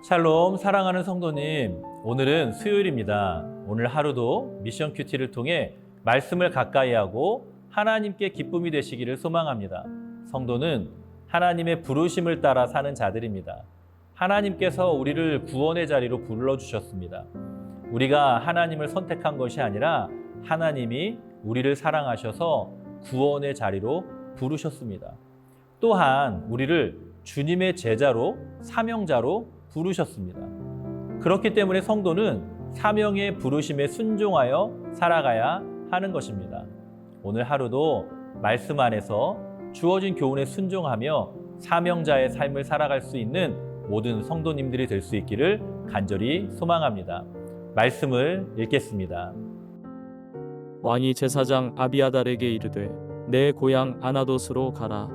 샬롬, 사랑하는 성도님, 오늘은 수요일입니다. 오늘 하루도 미션 큐티를 통해 말씀을 가까이 하고 하나님께 기쁨이 되시기를 소망합니다. 성도는 하나님의 부르심을 따라 사는 자들입니다. 하나님께서 우리를 구원의 자리로 불러주셨습니다. 우리가 하나님을 선택한 것이 아니라 하나님이 우리를 사랑하셔서 구원의 자리로 부르셨습니다. 또한 우리를 주님의 제자로, 사명자로 부르셨습니다. 그렇기 때문에 성도는 사명의 부르심에 순종하여 살아가야 하는 것입니다. 오늘 하루도 말씀 안에서 주어진 교훈에 순종하며 사명자의 삶을 살아갈 수 있는 모든 성도님들이 될 수 있기를 간절히 소망합니다. 말씀을 읽겠습니다. 왕이 제사장 아비아달에게 이르되 내 고향 아나돗으로 가라.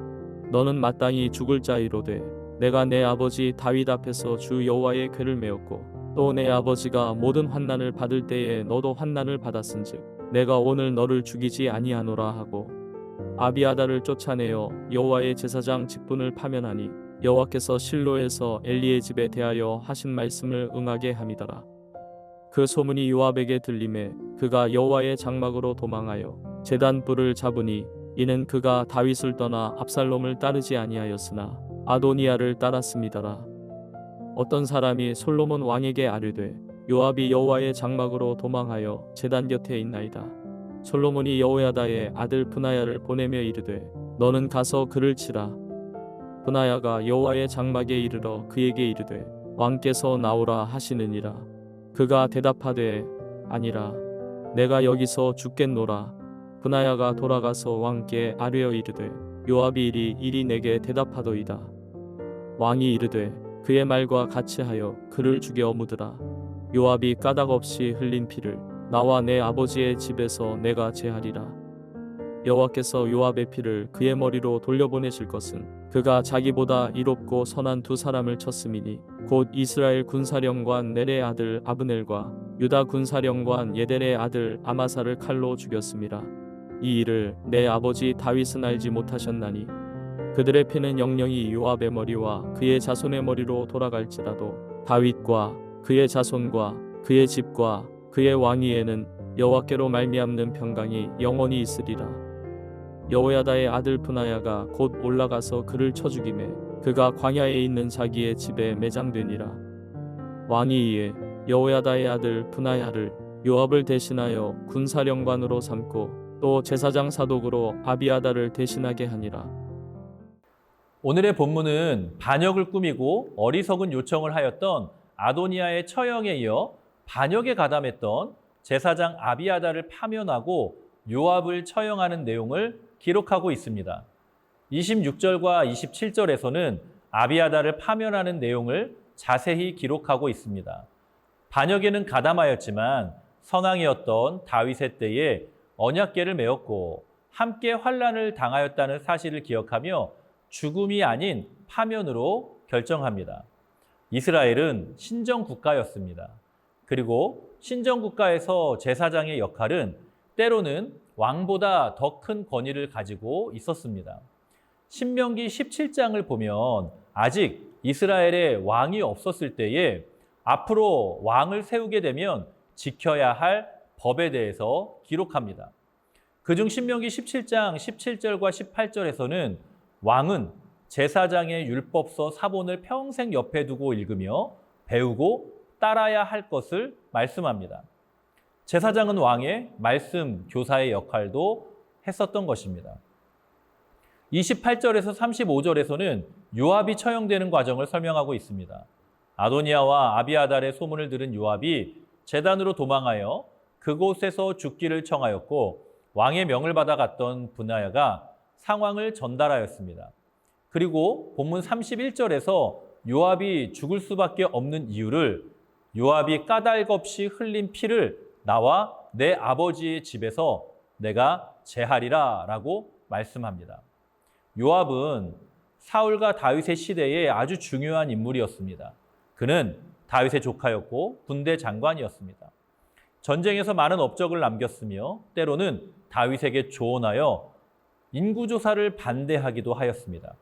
너는 마땅히 죽을 자이로되 내가 내 아버지 다윗 앞에서 주 여호와의 궤를 메었고 또 내 아버지가 모든 환난을 받을 때에 너도 환난을 받았은즉 내가 오늘 너를 죽이지 아니하노라 하고 아비아달을 쫓아내어 여호와의 제사장 직분을 파면하니 여호와께서 실로에서 엘리의 집에 대하여 하신 말씀을 응하게 함이더라. 그 소문이 요압에게 들림에 그가 여호와의 장막으로 도망하여 제단 불을 잡으니 이는 그가 다윗을 떠나 압살롬을 따르지 아니하였으나 아도니아를 따랐음이더라. 어떤 사람이 솔로몬 왕에게 아뢰되 요압이 여호와의 장막으로 도망하여 제단 곁에 있나이다. 솔로몬이 여호야다의 아들 브나야를 보내며 이르되 너는 가서 그를 치라. 브나야가 여호와의 장막에 이르러 그에게 이르되 왕께서 나오라 하시느니라. 그가 대답하되 아니라 내가 여기서 죽겠노라. 브나야가 돌아가서 왕께 아뢰어 이르되 요압이 이리 내게 대답하더이다. 왕이 이르되 그의 말과 같이 하여 그를 죽여 묻으라. 요압이 까닭 없이 흘린 피를 나와 내 아버지의 집에서 내가 제하리라. 여호와께서 요압의 피를 그의 머리로 돌려보내실 것은 그가 자기보다 이롭고 선한 두 사람을 쳤음이니 곧 이스라엘 군사령관 넬의 아들 아브넬과 유다 군사령관 예델의 아들 아마사를 칼로 죽였음이라. 이 일을 내 아버지 다윗은 알지 못하셨나니 그들의 피는 영영이 요압의 머리와 그의 자손의 머리로 돌아갈지라도 다윗과 그의 자손과 그의 집과 그의 왕위에는 여호와께로 말미암는 평강이 영원히 있으리라. 여호야다의 아들 브나야가 곧 올라가서 그를 쳐 죽이매 그가 광야에 있는 자기의 집에 매장되니라. 왕이 이에 여호야다의 아들 브나야를 요압을 대신하여 군사령관으로 삼고 또 제사장 사독으로 아비아달을 대신하게 하니라. 오늘의 본문은 반역을 꾸미고 어리석은 요청을 하였던 아도니아의 처형에 이어 반역에 가담했던 제사장 아비아달을 파면하고 요압을 처형하는 내용을 기록하고 있습니다. 26절과 27절에서는 아비아달을 파면하는 내용을 자세히 기록하고 있습니다. 반역에는 가담하였지만 선왕이었던 다윗의 때에 언약궤를 메었고 함께 환난을 당하였다는 사실을 기억하며 죽음이 아닌 파면으로 결정합니다. 이스라엘은 신정국가였습니다. 그리고 신정국가에서 제사장의 역할은 때로는 왕보다 더 큰 권위를 가지고 있었습니다. 신명기 17장을 보면 아직 이스라엘에 왕이 없었을 때에 앞으로 왕을 세우게 되면 지켜야 할 법에 대해서 기록합니다. 그중 신명기 17장 17절과 18절에서는 왕은 제사장의 율법서 사본을 평생 옆에 두고 읽으며 배우고 따라야 할 것을 말씀합니다. 제사장은 왕의 말씀 교사의 역할도 했었던 것입니다. 28절에서 35절에서는 요압이 처형되는 과정을 설명하고 있습니다. 아도니아와 아비아달의 소문을 들은 요압이 제단으로 도망하여 그곳에서 죽기를 청하였고 왕의 명을 받아 갔던 브나야가 상황을 전달하였습니다. 그리고 본문 31절에서 요압이 죽을 수밖에 없는 이유를 요압이 까닭 없이 흘린 피를 나와 내 아버지의 집에서 내가 제하리라 라고 말씀합니다. 요압은 사울과 다윗의 시대에 아주 중요한 인물이었습니다. 그는 다윗의 조카였고 군대 장관이었습니다. 전쟁에서 많은 업적을 남겼으며 때로는 다윗에게 조언하여 인구조사를 반대하기도 하였습니다.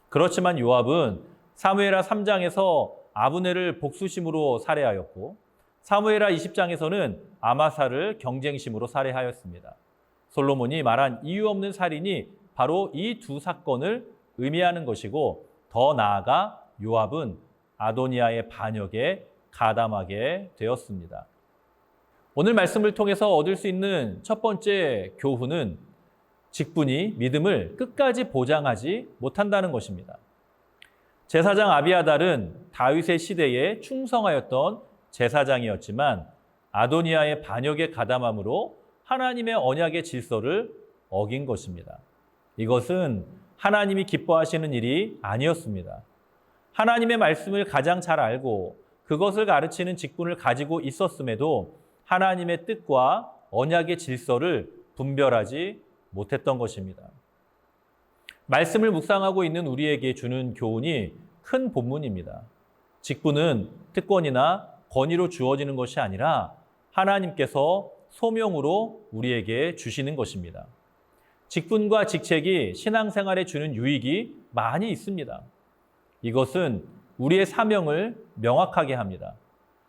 그렇지만 요압은 사무엘하 3장에서 아브넬을 복수심으로 살해하였고 사무엘하 20장에서는 아마사를 경쟁심으로 살해하였습니다. 솔로몬이 말한 이유 없는 살인이 바로 이 두 사건을 의미하는 것이고 더 나아가 요압은 아도니아의 반역에 가담하게 되었습니다. 오늘 말씀을 통해서 얻을 수 있는 첫 번째 교훈은 직분이 믿음을 끝까지 보장하지 못한다는 것입니다. 제사장 아비아달은 다윗의 시대에 충성하였던 제사장이었지만 아도니아의 반역에 가담함으로 하나님의 언약의 질서를 어긴 것입니다. 이것은 하나님이 기뻐하시는 일이 아니었습니다. 하나님의 말씀을 가장 잘 알고 그것을 가르치는 직분을 가지고 있었음에도 하나님의 뜻과 언약의 질서를 분별하지 못했던 것입니다. 말씀을 묵상하고 있는 우리에게 주는 교훈이 큰 본문입니다. 직분은 특권이나 권위로 주어지는 것이 아니라 하나님께서 소명으로 우리에게 주시는 것입니다. 직분과 직책이 신앙생활에 주는 유익이 많이 있습니다. 이것은 우리의 사명을 명확하게 합니다.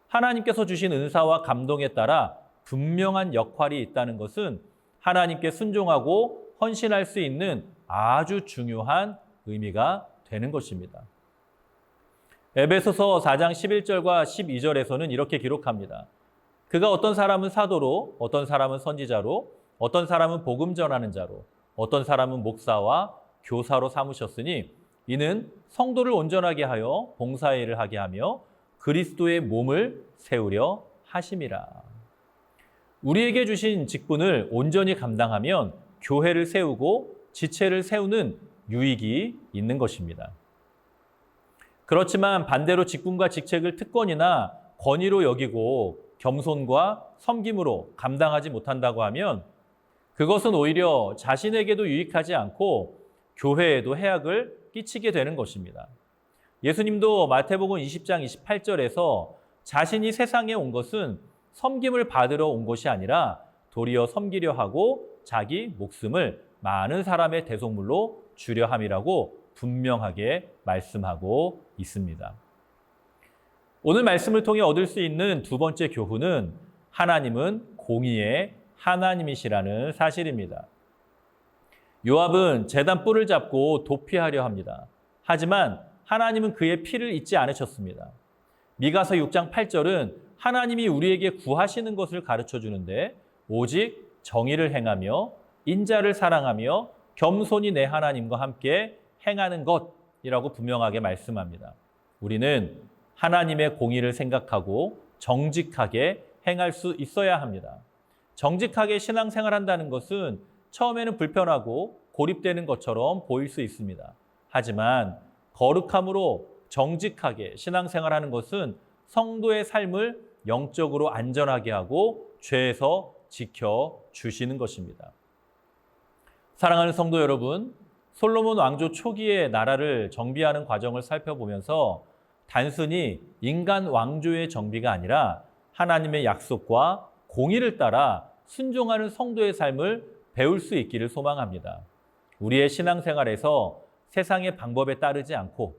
하나님께서 주신 은사와 감동에 따라 분명한 역할이 있다는 것은 하나님께 순종하고 헌신할 수 있는 아주 중요한 의미가 되는 것입니다. 에베소서 4장 11절과 12절에서는 이렇게 기록합니다. 그가 어떤 사람은 사도로, 어떤 사람은 선지자로, 어떤 사람은 복음 전하는 자로, 어떤 사람은 목사와 교사로 삼으셨으니 이는 성도를 온전하게 하여 봉사의 일을 하게 하며 그리스도의 몸을 세우려 하심이라. 우리에게 주신 직분을 온전히 감당하면 교회를 세우고 지체를 세우는 유익이 있는 것입니다. 그렇지만 반대로 직분과 직책을 특권이나 권위로 여기고 겸손과 섬김으로 감당하지 못한다고 하면 그것은 오히려 자신에게도 유익하지 않고 교회에도 해악을 끼치게 되는 것입니다. 예수님도 마태복음 20장 28절에서 자신이 세상에 온 것은 섬김을 받으러 온 것이 아니라 도리어 섬기려 하고 자기 목숨을 많은 사람의 대속물로 주려 함이라고 분명하게 말씀하고 있습니다. 오늘 말씀을 통해 얻을 수 있는 두 번째 교훈은 하나님은 공의의 하나님이시라는 사실입니다. 요압은 제단 뿔을 잡고 도피하려 합니다. 하지만 하나님은 그의 피를 잊지 않으셨습니다. 미가서 6장 8절은 하나님이 우리에게 구하시는 것을 가르쳐 주는데 오직 정의를 행하며 인자를 사랑하며 겸손히 내 하나님과 함께 행하는 것이라고 분명하게 말씀합니다. 우리는 하나님의 공의를 생각하고 정직하게 행할 수 있어야 합니다. 정직하게 신앙생활한다는 것은 처음에는 불편하고 고립되는 것처럼 보일 수 있습니다. 하지만 거룩함으로 정직하게 신앙생활하는 것은 성도의 삶을 영적으로 안전하게 하고 죄에서 지켜주시는 것입니다. 사랑하는 성도 여러분, 솔로몬 왕조 초기의 나라를 정비하는 과정을 살펴보면서 단순히 인간 왕조의 정비가 아니라 하나님의 약속과 공의를 따라 순종하는 성도의 삶을 배울 수 있기를 소망합니다. 우리의 신앙생활에서 세상의 방법에 따르지 않고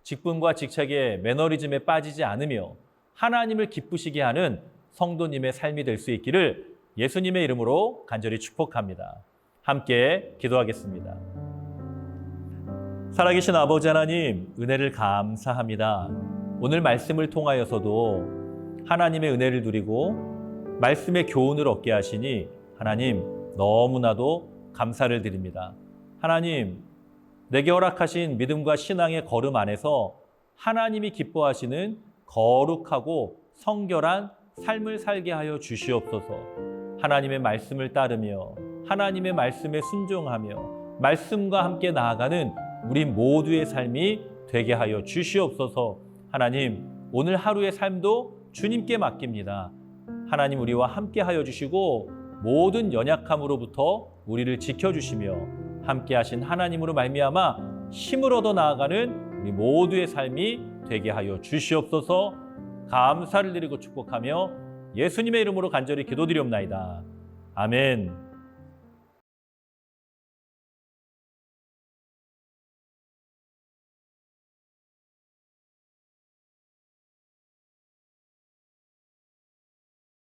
직분과 직책의 매너리즘에 빠지지 않으며 하나님을 기쁘시게 하는 성도님의 삶이 될 수 있기를 예수님의 이름으로 간절히 축복합니다. 함께 기도하겠습니다. 살아계신 아버지 하나님, 은혜를 감사합니다. 오늘 말씀을 통하여서도 하나님의 은혜를 누리고 말씀의 교훈을 얻게 하시니 하나님 너무나도 감사를 드립니다. 하나님, 내게 허락하신 믿음과 신앙의 걸음 안에서 하나님이 기뻐하시는 거룩하고 성결한 삶을 살게 하여 주시옵소서. 하나님의 말씀을 따르며 하나님의 말씀에 순종하며 말씀과 함께 나아가는 우리 모두의 삶이 되게 하여 주시옵소서. 하나님, 오늘 하루의 삶도 주님께 맡깁니다. 하나님, 우리와 함께 하여 주시고 모든 연약함으로부터 우리를 지켜주시며 함께 하신 하나님으로 말미암아 힘을 얻어 나아가는 우리 모두의 삶이 되게 하여 주시옵소서. 감사를 드리고 축복하며 예수님의 이름으로 간절히 기도드리옵나이다. 아멘.